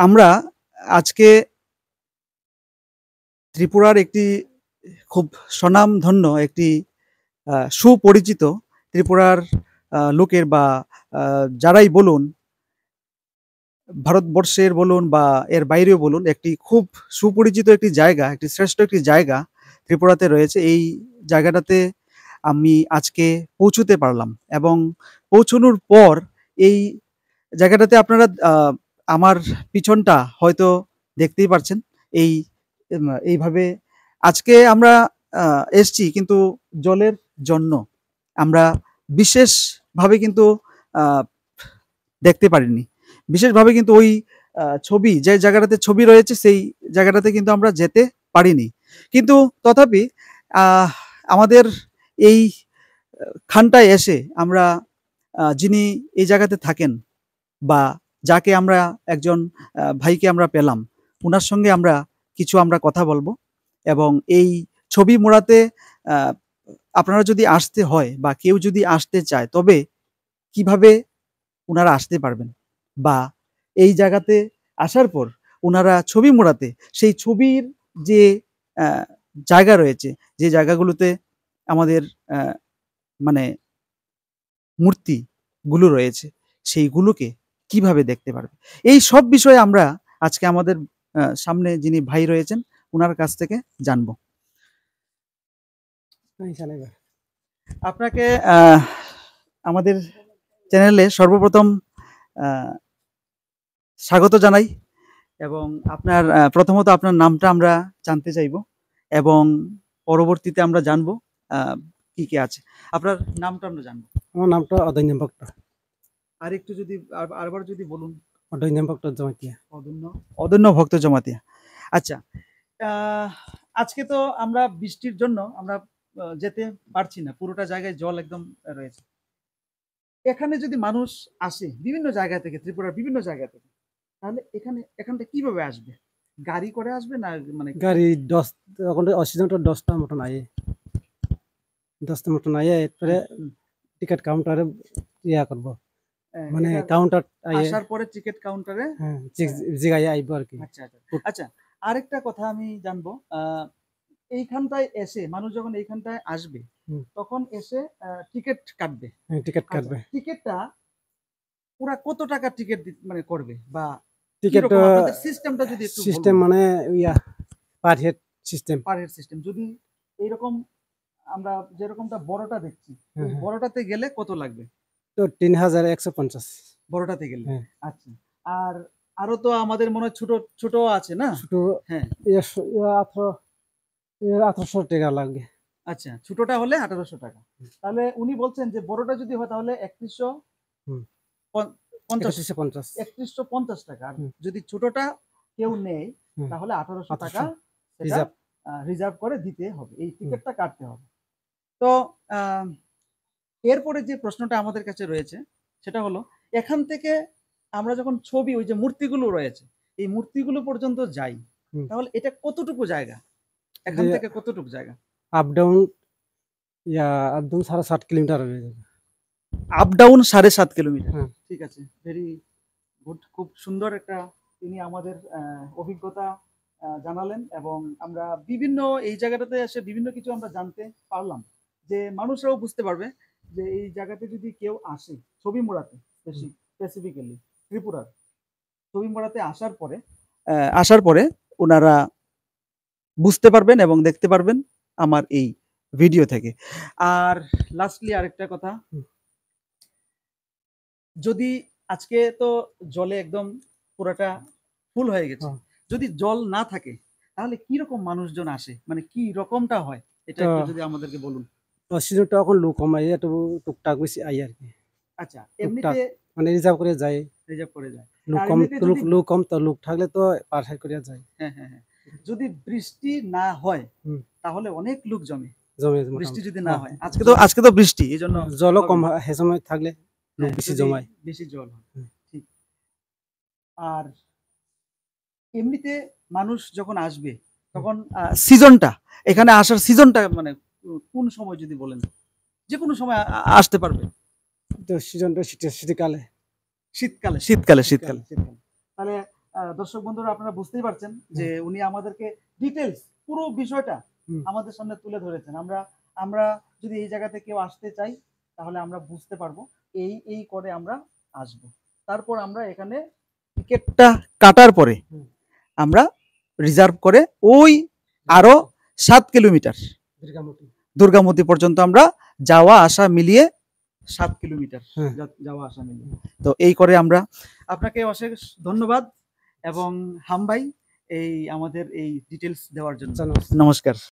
আমরা আজকে ত্রিপুরার একটি খুব স্বনামধন্য একটি সুপরিচিত ত্রিপুরার লোকের বা যারাই বলুন, ভারতবর্ষের বলুন বা এর বাইরেও বলুন, একটি খুব সুপরিচিত একটি জায়গা, একটি শ্রেষ্ঠ একটি জায়গা ত্রিপুরাতে রয়েছে। এই জায়গাটাতে আমি আজকে পৌঁছতে পারলাম এবং পৌঁছানোর পর এই জায়গাটাতে আপনারা আমার পিছনটা হয়তো দেখতেই পারছেন। এই এইভাবে আজকে আমরা এসছি কিন্তু জলের জন্য আমরা বিশেষভাবে কিন্তু দেখতে পারিনি। বিশেষভাবে কিন্তু ওই ছবি যে জায়গাটাতে ছবি রয়েছে সেই জায়গাটাতে কিন্তু আমরা যেতে পারিনি। কিন্তু তথাপি আমাদের এই খানটায় এসে আমরা যিনি এই জায়গাতে থাকেন বা যাকে আমরা একজন ভাইকে আমরা পেলাম, উনার সঙ্গে আমরা কিছু কথা বলবো এবং এই ছবি মোড়াতে আপনারা যদি আসতে হয় বা কেউ যদি আসতে চায় তবে কিভাবে উনারা আসতে পারবেন বা এই জায়গাতে আসার পর উনারা ছবি মোড়াতে সেই ছবির যে জায়গা রয়েছে, যে জায়গাগুলোতে আমাদের মানে মূর্তিগুলো রয়েছে সেইগুলোকে কিভাবে দেখতে পারবে, এই সব বিষয়ে আমরা আজকে আমাদের সামনে যিনি ভাই রয়েছেন উনার কাছ থেকে জানবো। আপনাকে আমাদের চ্যানেলে সর্বপ্রথম স্বাগত জানাই এবং আপনার প্রথমত আপনার নামটা আমরা জানতে চাইব এবং পরবর্তীতে আমরা জানবো কি কি আছে। আপনার নামটা আমরা জানবো। আমার নামটা অদন্য ভক্ত। আর একটু যদি আরবার যদি বলুন। অদন্য ভক্ত জমাতিয়া। অদন্য ভক্ত জমাতিয়া। আচ্ছা, আজকে তো আমরা বৃষ্টির জন্য আমরা যেতে পারছি না, পুরোটা জায়গায় জল একদম রয়েছে। এখানে যদি মানুষ আসে বিভিন্ন জায়গা থেকে, ত্রিপুরার বিভিন্ন জায়গা থেকে, তাহলে এখানটা কিভাবে আসবে? গাড়ি করে আসবে না মানে গাড়ি 10টা মতন আয়ে 10টা মতন আয়ে এরপরে টিকিট কাউন্টারে ইয়া করব, মানে কাউন্টার আসার পরে টিকিট কাউন্টারে জিগায় আইব আর কি। আচ্ছা আচ্ছা আচ্ছা, আরেকটা কথা আমি জানবো, এইখানটায় এসে মানুষ যখন এইখানটায় আসবে তখন এসে টিকিট কাটবে। টিকিটটা পুরা কত টাকা টিকিট মানে করবে বা টিকিট সিস্টেমটা যদি একটু সিস্টেম মানে ইয়া পার হেড সিস্টেম যদি এইরকম আমরা যেরকমটা বড়টা দেখছি, বড়টাতে গেলে কত লাগবে? তো 3150 বড়টাতে গেলে। আচ্ছা, আর আরো তো আমাদের মনে হয় ছোট ছোট আছে না? ছোট, হ্যাঁ 1800 টাকা লাগবে। আচ্ছা, ছোটটা হলে 1800 টাকা। তাহলে উনি বলছেন যে বড়টা যদি হয় তাহলে 3150 টাকা। যদি ছোটটা কেউ নেয় তাহলে 1800 টাকা রিজার্ভ করে দিতে হবে, এই টিকিটটা কাটতে হবে। তো এরপরে যে প্রশ্নটা আমাদের কাছে রয়েছে সেটা হলো, এখান থেকে আমরা যখন ছবি, ওই যে মূর্তিগুলো রয়েছে এই মূর্তিগুলো পর্যন্ত যাই, তাহলে এটা কতটুকু জায়গা? এখান থেকে কতটুকু জায়গা? আপ ডাউন 7.5 কিলোমিটার হবে। Up down 7.5 kilometre. ঠিক আছে, ভেরি গুড। খুব সুন্দর একটা তিনি আমাদের অভিজ্ঞতা জানালেন এবং আমরা বিভিন্ন এই জায়গাটাতে এসে বিভিন্ন কিছু আমরা জানতে পারলাম, যে মানুষরাও বুঝতে পারবে যে এই জায়গাতে যদি কেউ আসে ছবি মোড়াতে, স্পেসিফিক্যালি ত্রিপুরার ছবি মোড়াতে আসার পরে ওনারা বুঝতে পারবেন এবং দেখতে পারবেন আমার এই ভিডিও থেকে। আর লাস্টলি আরেকটা কথা, যদি আজকে তো জলে একদম পুরাটা ফুল হয়ে গেছে, যদি জল না থাকে তাহলে কি রকম মানুষজন আসে, মানে কি রকমটা হয় এটা একটু যদি আমাদেরকে বলুন। সিজনটা এখন লোক কম আই, একটু টুকটাক বেশি আই আর কি। আচ্ছা, এমনিতে মানে রিজার্ভ করে যায়, লোক কম তো লোক থাকলে তো পার সাইড করে যায়। হ্যাঁ হ্যাঁ হ্যাঁ, যদি বৃষ্টি না হয় তাহলে অনেক লোক জমে। বৃষ্টি যদি না হয়, আজকে তো বৃষ্টি, এই জন্য জলও কম হয়, সে সময় থাকলে লোক বেশি জমায়, বেশি জল হয়। ঠিক। আর এমনিতে মানুষ যখন আসবে তখন সিজনটা, এখানে আসার সিজনটা মানে কোন সময় যদি বলেন, যে কোনো সময় আসতে পারবে? তো সিজনটা শীতকালে। শীতকালে। তাহলে দর্শক বন্ধুরা আপনারা বুঝতেই পারছেন যে উনি আমাদেরকে ডিটেলস পুরো বিষয়টা আমাদের সামনে তুলে ধরেছেন। আমরা আমরা যদি এই জায়গাতে কেউ আসতে চাই তাহলে আমরা বুঝতে পারবো এই করে আমরা আসব। তারপর আমরা এখানে টিকেটটা কাটার পরে আমরা রিজার্ভ করে ওই আরো 7 কিলোমিটার দীর্ঘামতি দুর্গামতি পর্যন্ত আমরা যাওয়া আসা মিলিয়ে 7 কিলোমিটার যাওয়া আসা মিলিয়ে। তো এই করে আমরা আপনাকে অশেষ ধন্যবাদ এবং হাম ভাই এই আমাদের এই ডিটেলস দেওয়ার জন্য। নমস্কার।